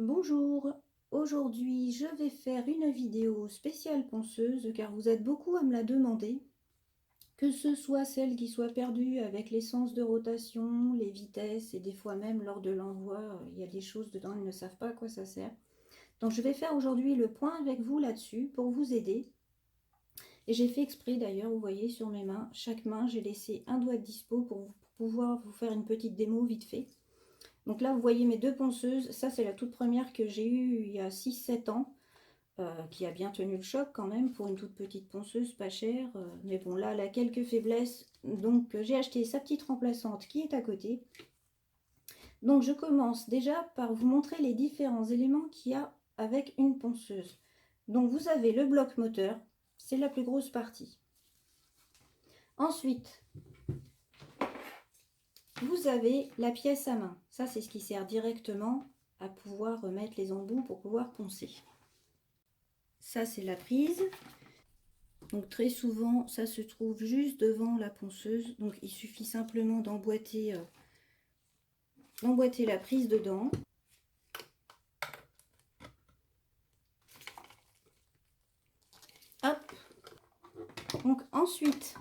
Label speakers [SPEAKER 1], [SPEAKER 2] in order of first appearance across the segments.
[SPEAKER 1] Bonjour, aujourd'hui je vais faire une vidéo spéciale ponceuse car vous êtes beaucoup à me la demander, que ce soit celle qui soit perdue avec les sens de rotation, les vitesses et des fois même lors de l'envoi, il y a des choses dedans, ils ne savent pas à quoi ça sert. Donc je vais faire aujourd'hui le point avec vous là-dessus pour vous aider. Et j'ai fait exprès d'ailleurs, vous voyez sur mes mains, chaque main j'ai laissé un doigt de dispo pour pouvoir vous faire une petite démo vite fait. Donc là, vous voyez mes deux ponceuses. Ça, c'est la toute première que j'ai eue il y a 6-7 ans, qui a bien tenu le choc quand même pour une toute petite ponceuse, pas chère. Mais bon, là, elle a quelques faiblesses. Donc, j'ai acheté sa petite remplaçante qui est à côté. Donc, je commence déjà par vous montrer les différents éléments qu'il y a avec une ponceuse. Donc, vous avez le bloc moteur. C'est la plus grosse partie. Ensuite, vous avez la pièce à main. Ça, c'est ce qui sert directement à pouvoir mettre les embouts pour pouvoir poncer. Ça, c'est la prise. Donc très souvent, ça se trouve juste devant la ponceuse. Donc il suffit simplement d'emboîter la prise dedans. Hop. Donc ensuite,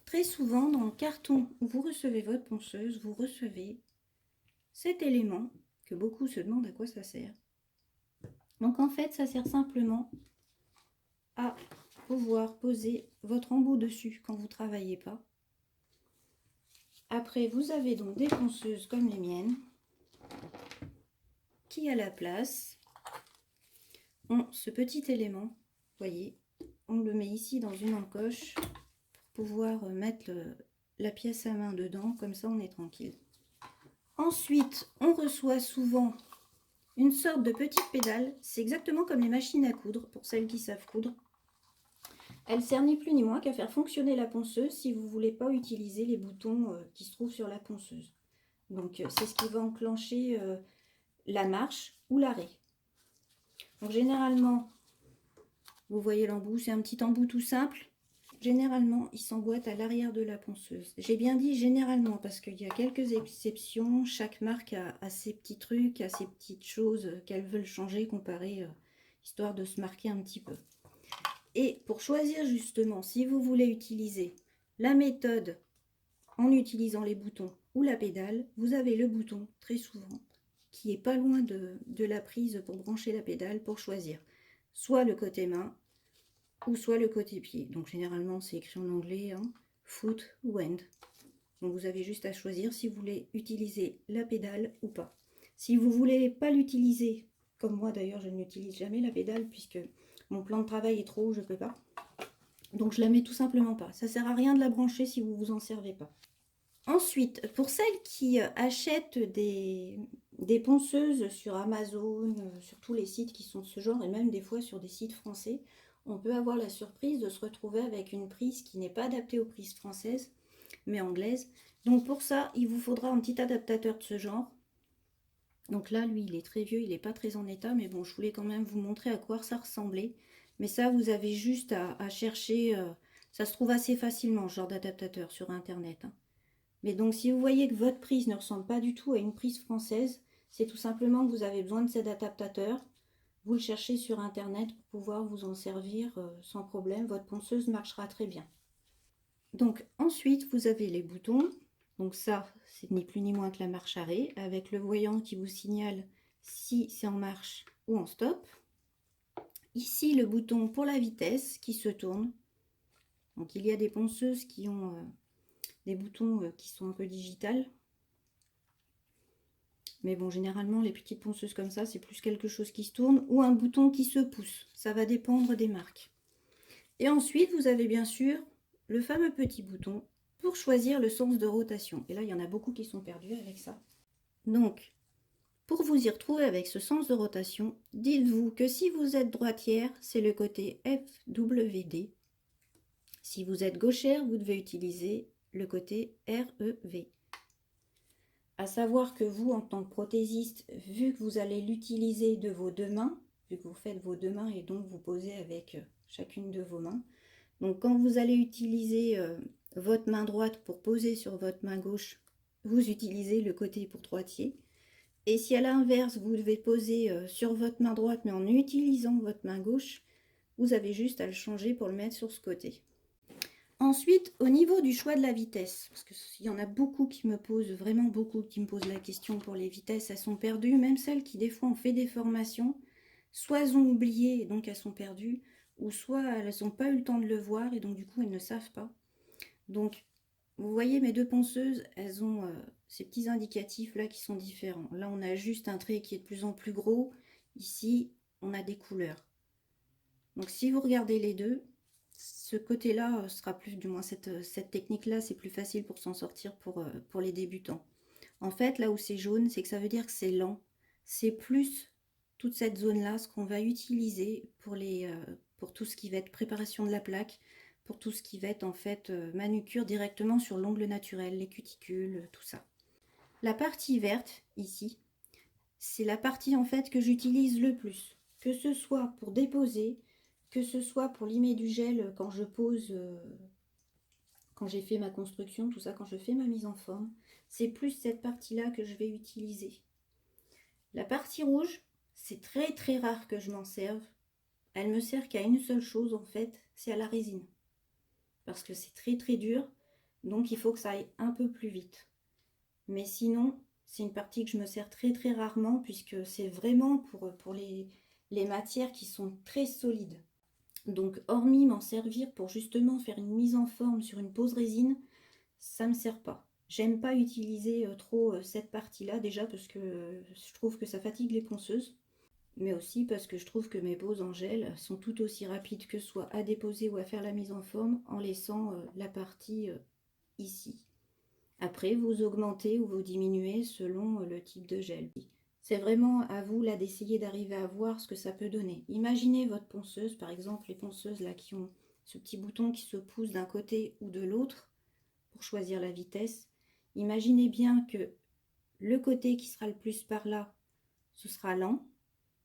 [SPEAKER 1] très souvent dans le carton où vous recevez votre ponceuse, vous recevez cet élément que beaucoup se demandent à quoi ça sert. Donc en fait, ça sert simplement à pouvoir poser votre embout dessus quand vous ne travaillez pas. Après, vous avez donc des ponceuses comme les miennes qui, à la place, ont ce petit élément. Vous voyez, on le met ici dans une encoche pour pouvoir mettre la pièce à main dedans, comme ça on est tranquille. Ensuite, on reçoit souvent une sorte de petite pédale. C'est exactement comme les machines à coudre, pour celles qui savent coudre. Elle sert ni plus ni moins qu'à faire fonctionner la ponceuse si vous ne voulez pas utiliser les boutons qui se trouvent sur la ponceuse. Donc c'est ce qui va enclencher la marche ou l'arrêt. Donc généralement, vous voyez l'embout, c'est un petit embout tout simple. Généralement, il s'emboîte à l'arrière de la ponceuse. J'ai bien dit généralement parce qu'il y a quelques exceptions. Chaque marque a ses petits trucs, a ses petites choses qu'elles veulent changer, comparer, histoire de se marquer un petit peu. Et pour choisir justement si vous voulez utiliser la méthode en utilisant les boutons ou la pédale, vous avez le bouton très souvent qui est pas loin de la prise pour brancher la pédale pour choisir soit le côté main ou soit le côté pied. Donc généralement c'est écrit en anglais, hein, foot ou hand. Donc vous avez juste à choisir si vous voulez utiliser la pédale ou pas. Si vous voulez pas l'utiliser, comme moi d'ailleurs je n'utilise jamais la pédale puisque mon plan de travail est trop haut, je peux pas. Donc je la mets tout simplement pas. Ça sert à rien de la brancher si vous vous en servez pas. Ensuite, pour celles qui achètent des ponceuses sur Amazon, sur tous les sites qui sont de ce genre, et même des fois sur des sites français, on peut avoir la surprise de se retrouver avec une prise qui n'est pas adaptée aux prises françaises, mais anglaises. Donc pour ça, il vous faudra un petit adaptateur de ce genre. Donc là, lui, il est très vieux, il n'est pas très en état, mais bon, je voulais quand même vous montrer à quoi ça ressemblait. Mais ça, vous avez juste à chercher, ça se trouve assez facilement, ce genre d'adaptateur sur Internet, hein. Mais donc si vous voyez que votre prise ne ressemble pas du tout à une prise française, c'est tout simplement que vous avez besoin de cet adaptateur. Vous le cherchez sur Internet pour pouvoir vous en servir sans problème. Votre ponceuse marchera très bien. Donc ensuite, vous avez les boutons. Donc ça, c'est ni plus ni moins que la marche arrêt, avec le voyant qui vous signale si c'est en marche ou en stop. Ici, le bouton pour la vitesse qui se tourne. Donc il y a des ponceuses qui ont des boutons qui sont un peu digitales. Mais bon, généralement, les petites ponceuses comme ça, c'est plus quelque chose qui se tourne ou un bouton qui se pousse. Ça va dépendre des marques. Et ensuite, vous avez bien sûr le fameux petit bouton pour choisir le sens de rotation. Et là, il y en a beaucoup qui sont perdus avec ça. Donc, pour vous y retrouver avec ce sens de rotation, dites-vous que si vous êtes droitière, c'est le côté FWD. Si vous êtes gauchère, vous devez utiliser le côté REV. À savoir que vous, en tant que prothésiste, vu que vous allez l'utiliser de vos deux mains, vu que vous faites vos deux mains et donc vous posez avec chacune de vos mains, donc quand vous allez utiliser votre main droite pour poser sur votre main gauche, vous utilisez le côté pour droitier. Et si à l'inverse, vous devez poser sur votre main droite, mais en utilisant votre main gauche, vous avez juste à le changer pour le mettre sur ce côté. Ensuite, au niveau du choix de la vitesse, parce qu'il y en a beaucoup qui me posent, vraiment beaucoup qui me posent la question pour les vitesses, elles sont perdues, même celles qui des fois ont fait des formations, soit elles ont oublié et donc elles sont perdues, ou soit elles n'ont pas eu le temps de le voir et donc du coup elles ne savent pas. Donc vous voyez mes deux ponceuses, elles ont ces petits indicatifs là qui sont différents. Là on a juste un trait qui est de plus en plus gros, ici on a des couleurs. Donc si vous regardez les deux, ce côté-là sera plus, du moins cette technique-là, c'est plus facile pour s'en sortir pour les débutants. En fait, là où c'est jaune, c'est que ça veut dire que c'est lent. C'est plus toute cette zone-là, ce qu'on va utiliser pour tout ce qui va être préparation de la plaque, pour tout ce qui va être en fait manucure directement sur l'ongle naturel, les cuticules, tout ça. La partie verte, ici, c'est la partie en fait que j'utilise le plus. Que ce soit pour déposer, que ce soit pour limer du gel quand je pose, quand j'ai fait ma construction, tout ça, quand je fais ma mise en forme, c'est plus cette partie-là que je vais utiliser. La partie rouge, c'est très très rare que je m'en serve. Elle me sert qu'à une seule chose en fait, c'est à la résine. Parce que c'est très très dur, donc il faut que ça aille un peu plus vite. Mais sinon, c'est une partie que je me sers très très rarement puisque c'est vraiment pour les matières qui sont très solides. Donc hormis m'en servir pour justement faire une mise en forme sur une pose résine, ça me sert pas. J'aime pas utiliser trop cette partie-là déjà parce que je trouve que ça fatigue les ponceuses, mais aussi parce que je trouve que mes poses en gel sont tout aussi rapides que soit à déposer ou à faire la mise en forme en laissant la partie ici. Après, vous augmentez ou vous diminuez selon le type de gel. C'est vraiment à vous là d'essayer d'arriver à voir ce que ça peut donner. Imaginez votre ponceuse, par exemple les ponceuses là qui ont ce petit bouton qui se pousse d'un côté ou de l'autre pour choisir la vitesse. Imaginez bien que le côté qui sera le plus par là, ce sera lent,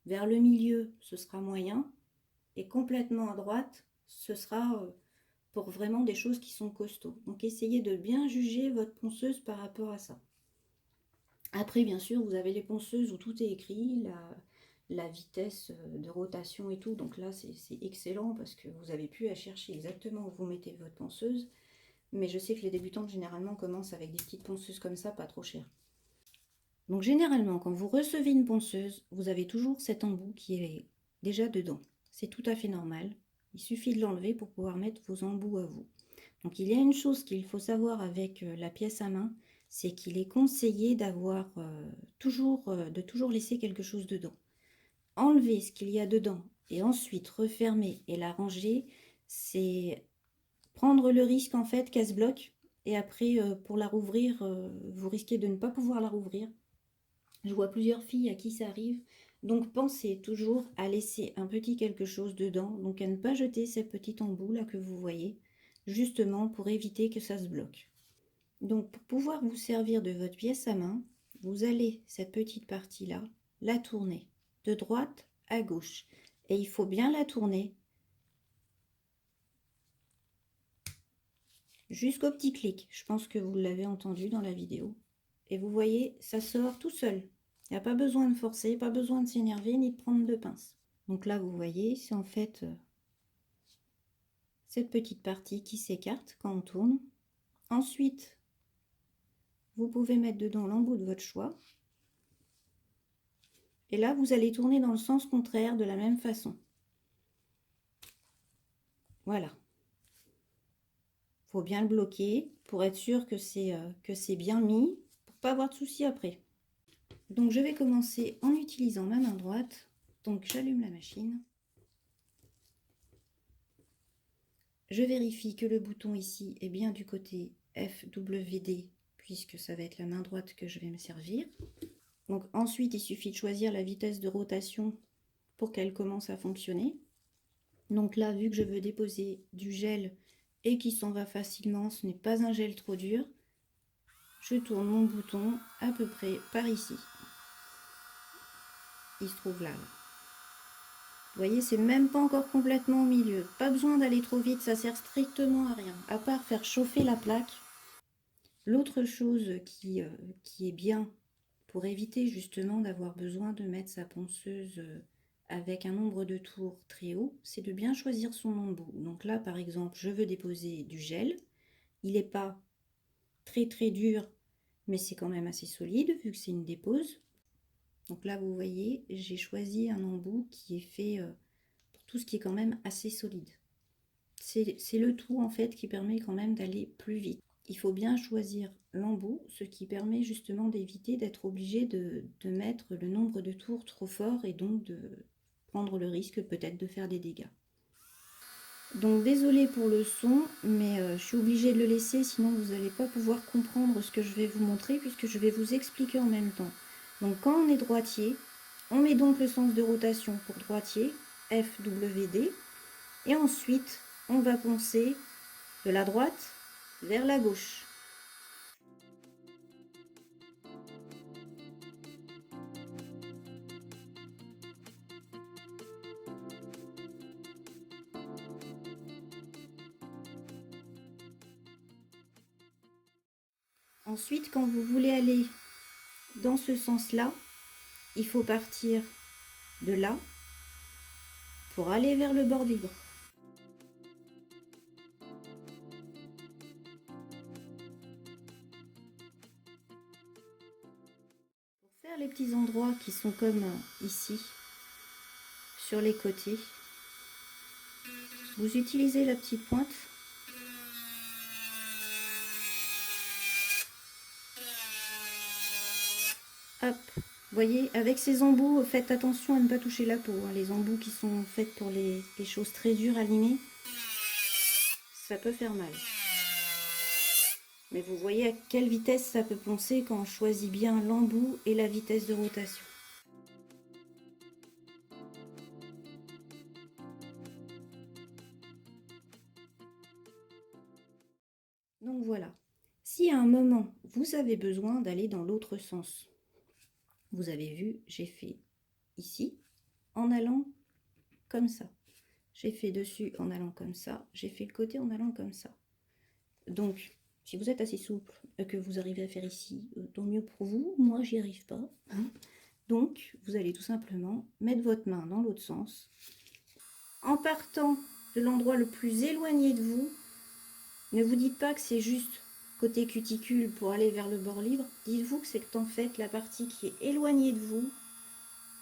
[SPEAKER 1] vers le milieu, ce sera moyen, et complètement à droite, ce sera pour vraiment des choses qui sont costauds. Donc essayez de bien juger votre ponceuse par rapport à ça. Après, bien sûr, vous avez les ponceuses où tout est écrit, la vitesse de rotation et tout. Donc là, c'est excellent parce que vous avez pu à chercher exactement où vous mettez votre ponceuse. Mais je sais que les débutantes, généralement, commencent avec des petites ponceuses comme ça, pas trop chères. Donc généralement, quand vous recevez une ponceuse, vous avez toujours cet embout qui est déjà dedans. C'est tout à fait normal. Il suffit de l'enlever pour pouvoir mettre vos embouts à vous. Donc il y a une chose qu'il faut savoir avec la pièce à main, c'est qu'il est conseillé d'avoir de toujours laisser quelque chose dedans. Enlever ce qu'il y a dedans et ensuite refermer et la ranger, c'est prendre le risque en fait qu'elle se bloque. Et après, pour la rouvrir, vous risquez de ne pas pouvoir la rouvrir. Je vois plusieurs filles à qui ça arrive. Donc pensez toujours à laisser un petit quelque chose dedans, donc à ne pas jeter ces petits embouts là que vous voyez, justement pour éviter que ça se bloque. Donc pour pouvoir vous servir de votre pièce à main, vous allez cette petite partie là, la tourner de droite à gauche. Et il faut bien la tourner jusqu'au petit clic. Je pense que vous l'avez entendu dans la vidéo. Et vous voyez, ça sort tout seul. Il n'y a pas besoin de forcer, pas besoin de s'énerver ni de prendre de pince. Donc là, vous voyez, c'est en fait cette petite partie qui s'écarte quand on tourne. Ensuite, vous pouvez mettre dedans l'embout de votre choix. Et là, vous allez tourner dans le sens contraire de la même façon. Voilà. Il faut bien le bloquer pour être sûr que c'est bien mis, pour pas avoir de soucis après. Donc je vais commencer en utilisant ma main droite. Donc j'allume la machine. Je vérifie que le bouton ici est bien du côté FWD, puisque ça va être la main droite que je vais me servir. Donc ensuite, il suffit de choisir la vitesse de rotation pour qu'elle commence à fonctionner. Donc là, vu que je veux déposer du gel et qui s'en va facilement, ce n'est pas un gel trop dur, je tourne mon bouton à peu près par ici. Il se trouve là. Vous voyez, c'est même pas encore complètement au milieu. Pas besoin d'aller trop vite, ça sert strictement à rien, à part faire chauffer la plaque. L'autre chose qui est bien pour éviter justement d'avoir besoin de mettre sa ponceuse avec un nombre de tours très haut, c'est de bien choisir son embout. Donc là, par exemple, je veux déposer du gel. Il n'est pas très très dur, mais c'est quand même assez solide vu que c'est une dépose. Donc là, vous voyez, j'ai choisi un embout qui est fait pour tout ce qui est quand même assez solide. C'est le tout en fait qui permet quand même d'aller plus vite. Il faut bien choisir l'embout, ce qui permet justement d'éviter d'être obligé de mettre le nombre de tours trop fort et donc de prendre le risque peut-être de faire des dégâts. Donc désolée pour le son, mais je suis obligée de le laisser, sinon vous n'allez pas pouvoir comprendre ce que je vais vous montrer puisque je vais vous expliquer en même temps. Donc quand on est droitier, on met donc le sens de rotation pour droitier, FWD, et ensuite on va poncer de la droite vers la gauche. Ensuite, quand vous voulez aller dans ce sens-là, il faut partir de là pour aller vers le bord libre. Pour faire les petits endroits qui sont comme ici, sur les côtés, vous utilisez la petite pointe. Hop, vous voyez, avec ces embouts, faites attention à ne pas toucher la peau. Hein. Les embouts qui sont faits pour les choses très dures à limer, ça peut faire mal. Mais vous voyez à quelle vitesse ça peut poncer quand on choisit bien l'embout et la vitesse de rotation. Donc voilà, si à un moment vous avez besoin d'aller dans l'autre sens, vous avez vu, j'ai fait ici en allant comme ça. J'ai fait dessus en allant comme ça, j'ai fait le côté en allant comme ça. Donc, si vous êtes assez souple, que vous arrivez à faire ici, tant mieux pour vous. Moi, j'y arrive pas. Donc, vous allez tout simplement mettre votre main dans l'autre sens. En partant de l'endroit le plus éloigné de vous, ne vous dites pas que c'est juste côté cuticule pour aller vers le bord libre. Dites-vous que c'est en fait la partie qui est éloignée de vous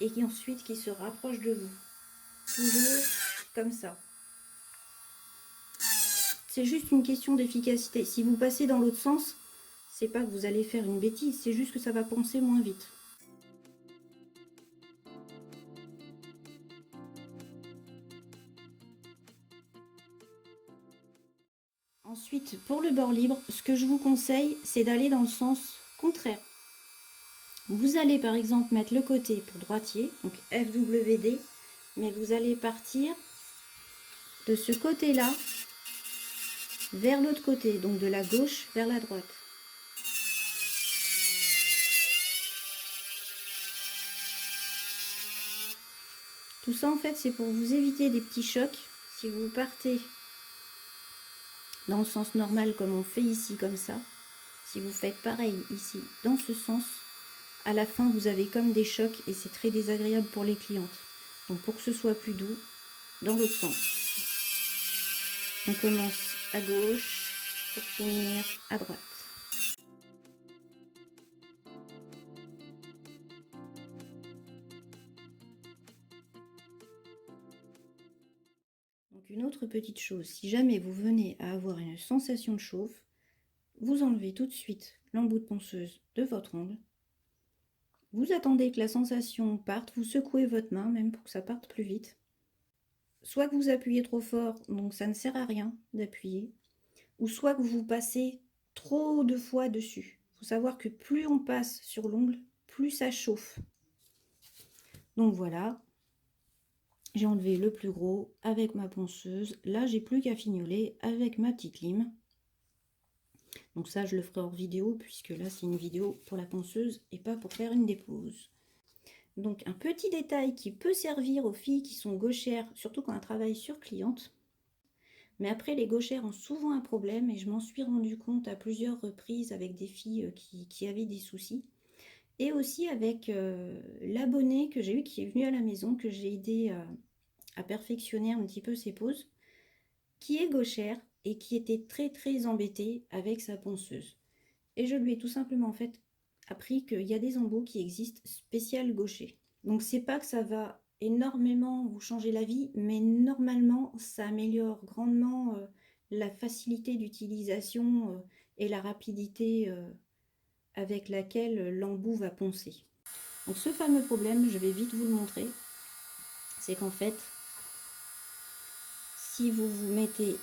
[SPEAKER 1] et qui ensuite qui se rapproche de vous. Toujours comme ça. C'est juste une question d'efficacité. Si vous passez dans l'autre sens, c'est pas que vous allez faire une bêtise, c'est juste que ça va poncer moins vite. Ensuite, pour le bord libre, ce que je vous conseille, c'est d'aller dans le sens contraire. Vous allez par exemple mettre le côté pour droitier, donc FWD, mais vous allez partir de ce côté-là vers l'autre côté, donc de la gauche vers la droite. Tout ça en fait c'est pour vous éviter des petits chocs. Si vous partez dans le sens normal comme on fait ici comme ça, si vous faites pareil ici dans ce sens, à la fin vous avez comme des chocs et c'est très désagréable pour les clientes. Donc pour que ce soit plus doux, dans l'autre sens. On commence à gauche pour finir à droite. Donc une autre petite chose, si jamais vous venez à avoir une sensation de chauffe, vous enlevez tout de suite l'embout de ponceuse de votre ongle. Vous attendez que la sensation parte, vous secouez votre main même pour que ça parte plus vite. Soit que vous appuyez trop fort, donc ça ne sert à rien d'appuyer, ou soit que vous passez trop de fois dessus. Il faut savoir que plus on passe sur l'ongle, plus ça chauffe. Donc voilà, j'ai enlevé le plus gros avec ma ponceuse. Là, j'ai plus qu'à fignoler avec ma petite lime. Donc ça, je le ferai hors vidéo, puisque là, c'est une vidéo pour la ponceuse et pas pour faire une dépose. Donc un petit détail qui peut servir aux filles qui sont gauchères, surtout quand elles travaillent sur cliente. Mais après, les gauchères ont souvent un problème et je m'en suis rendu compte à plusieurs reprises avec des filles qui avaient des soucis. et aussi avec l'abonné que j'ai eu qui est venu à la maison, que j'ai aidé à perfectionner un petit peu ses poses, qui est gauchère et qui était très très embêtée avec sa ponceuse. Et je lui ai tout simplement en fait appris qu'il y a des embouts qui existent spécial gaucher. Donc c'est pas que ça va énormément vous changer la vie, mais normalement ça améliore grandement la facilité d'utilisation et la rapidité avec laquelle l'embout va poncer. Donc ce fameux problème, je vais vite vous le montrer, c'est qu'en fait, si vous vous mettez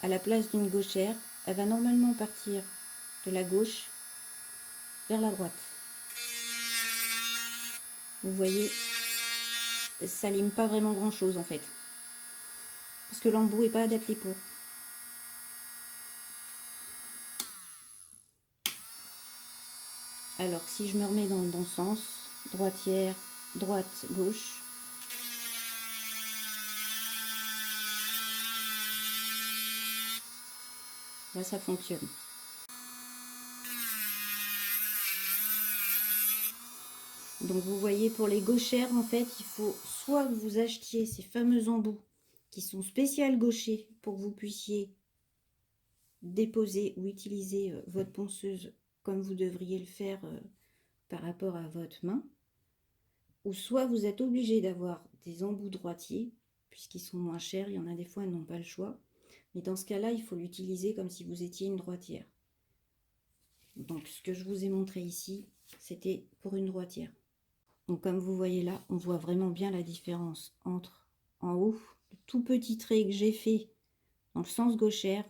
[SPEAKER 1] à la place d'une gauchère, elle va normalement partir de la gauche vers la droite. Vous voyez, ça lime pas vraiment grand chose en fait, parce que l'embout n'est pas adapté pour. Alors si je me remets dans le bon sens, droitière, droite, gauche, là ça fonctionne. Donc vous voyez, pour les gauchères en fait, il faut soit que vous achetiez ces fameux embouts qui sont spécial gauchers pour que vous puissiez déposer ou utiliser votre ponceuse comme vous devriez le faire par rapport à votre main, ou soit vous êtes obligé d'avoir des embouts droitiers puisqu'ils sont moins chers. Il y en a des fois, elles n'ont pas le choix, mais dans ce cas-là, il faut l'utiliser comme si vous étiez une droitière. Donc ce que je vous ai montré ici, c'était pour une droitière. Donc comme vous voyez là, on voit vraiment bien la différence entre en haut, le tout petit trait que j'ai fait dans le sens gauchère,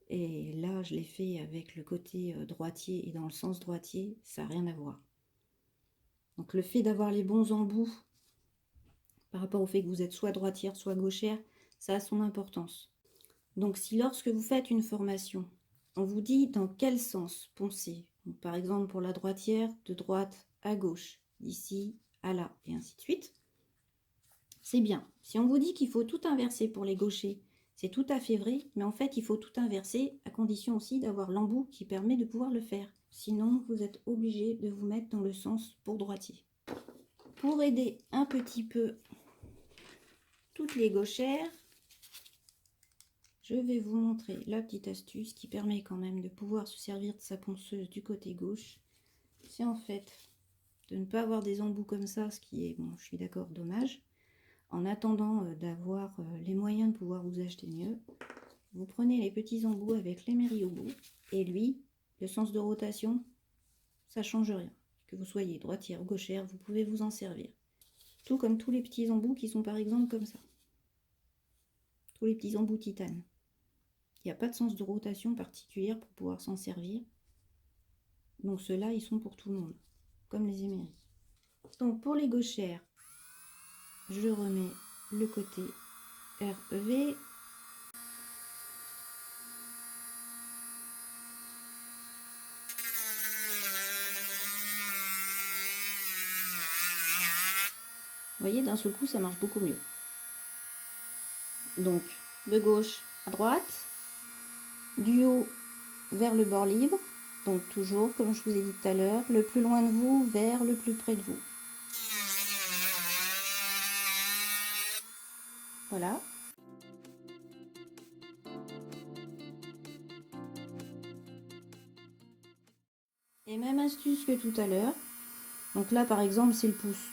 [SPEAKER 1] et là je l'ai fait avec le côté droitier et dans le sens droitier, ça n'a rien à voir. Donc le fait d'avoir les bons embouts par rapport au fait que vous êtes soit droitière, soit gauchère, ça a son importance. Donc si lorsque vous faites une formation, on vous dit dans quel sens poncer, donc, par exemple pour la droitière, de droite à gauche, d'ici à là, et ainsi de suite, c'est bien. Si on vous dit qu'il faut tout inverser pour les gauchers, c'est tout à fait vrai, mais en fait il faut tout inverser à condition aussi d'avoir l'embout qui permet de pouvoir le faire. Sinon vous êtes obligé de vous mettre dans le sens pour droitier. Pour aider un petit peu toutes les gauchères, je vais vous montrer la petite astuce qui permet quand même de pouvoir se servir de sa ponceuse du côté gauche. C'est en fait de ne pas avoir des embouts comme ça, ce qui est, bon, je suis d'accord, dommage. En attendant d'avoir les moyens de pouvoir vous acheter mieux, vous prenez les petits embouts avec l'émeri au bout, et lui, le sens de rotation, ça change rien. Que vous soyez droitière ou gauchère, vous pouvez vous en servir. Tout comme tous les petits embouts qui sont par exemple comme ça. Tous les petits embouts titane. Il n'y a pas de sens de rotation particulière pour pouvoir s'en servir. Donc ceux-là, ils sont pour tout le monde, comme les émeris. Donc pour les gauchères, je remets le côté REV. Vous voyez, d'un seul coup, ça marche beaucoup mieux. Donc, de gauche à droite, du haut vers le bord libre. Donc toujours, comme je vous ai dit tout à l'heure, le plus loin de vous vers le plus près de vous. Voilà. Et même astuce que tout à l'heure. Donc là, par exemple, c'est le pouce.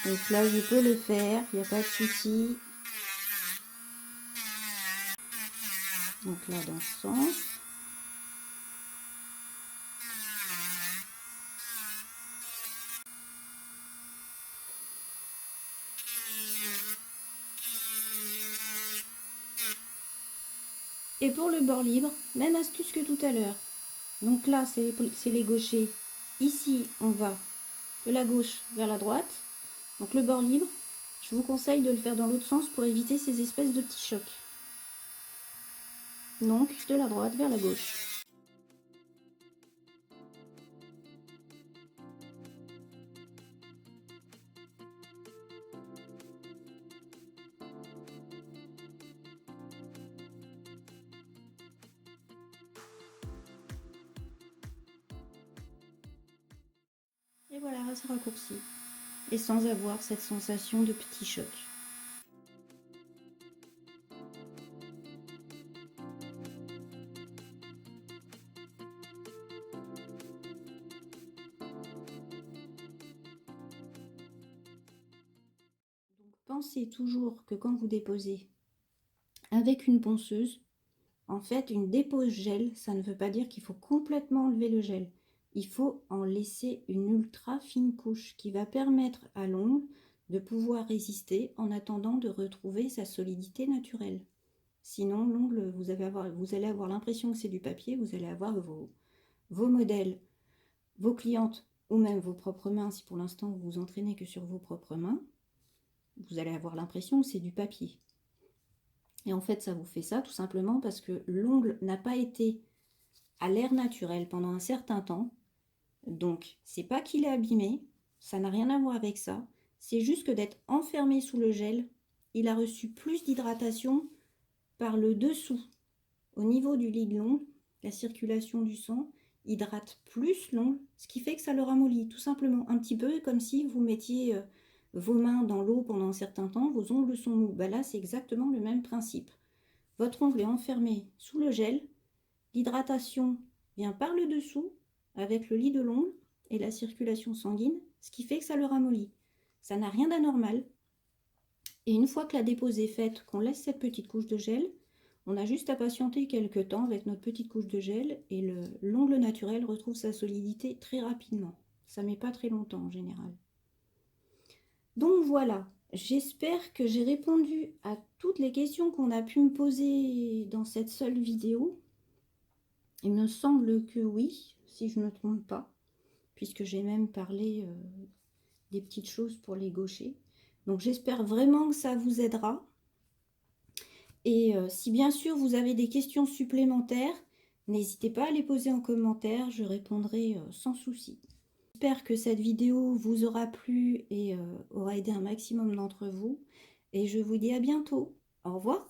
[SPEAKER 1] Donc là, je peux le faire, il n'y a pas de souci. Donc là, dans ce sens. Et pour le bord libre, même astuce que tout à l'heure. Donc là, c'est les gauchers. Ici, on va de la gauche vers la droite. Donc le bord libre, je vous conseille de le faire dans l'autre sens pour éviter ces espèces de petits chocs. Donc de la droite vers la gauche. assez raccourci et sans avoir cette sensation de petit choc. Donc, pensez toujours que quand vous déposez avec une ponceuse, en fait, une dépose gel, ça ne veut pas dire qu'il faut complètement enlever le gel. Il faut en laisser une ultra fine couche qui va permettre à l'ongle de pouvoir résister en attendant de retrouver sa solidité naturelle. Sinon, l'ongle, vous allez avoir l'impression que c'est du papier, vous allez avoir vos modèles, vos clientes ou même vos propres mains, si pour l'instant vous vous entraînez que sur vos propres mains, vous allez avoir l'impression que c'est du papier. Et en fait, ça vous fait ça tout simplement parce que l'ongle n'a pas été à l'air naturel pendant un certain temps. Donc, c'est pas qu'il est abîmé, ça n'a rien à voir avec ça. C'est juste que d'être enfermé sous le gel, il a reçu plus d'hydratation par le dessous. Au niveau du lit de l'ongle, la circulation du sang hydrate plus l'ongle, ce qui fait que ça le ramollit, tout simplement. Un petit peu comme si vous mettiez vos mains dans l'eau pendant un certain temps, vos ongles sont mous. Ben là, c'est exactement le même principe. Votre ongle est enfermé sous le gel, l'hydratation vient par le dessous avec le lit de l'ongle et la circulation sanguine, ce qui fait que ça le ramollit. Ça n'a rien d'anormal. Et une fois que la dépose est faite, qu'on laisse cette petite couche de gel, on a juste à patienter quelques temps avec notre petite couche de gel et l'ongle naturel retrouve sa solidité très rapidement. Ça ne met pas très longtemps en général. Donc voilà, j'espère que j'ai répondu à toutes les questions qu'on a pu me poser dans cette seule vidéo. Il me semble que oui, si je ne me trompe pas, puisque j'ai même parlé des petites choses pour les gauchers. Donc j'espère vraiment que ça vous aidera. Et si bien sûr vous avez des questions supplémentaires, n'hésitez pas à les poser en commentaire, je répondrai sans souci. J'espère que cette vidéo vous aura plu et aura aidé un maximum d'entre vous. Et je vous dis à bientôt. Au revoir.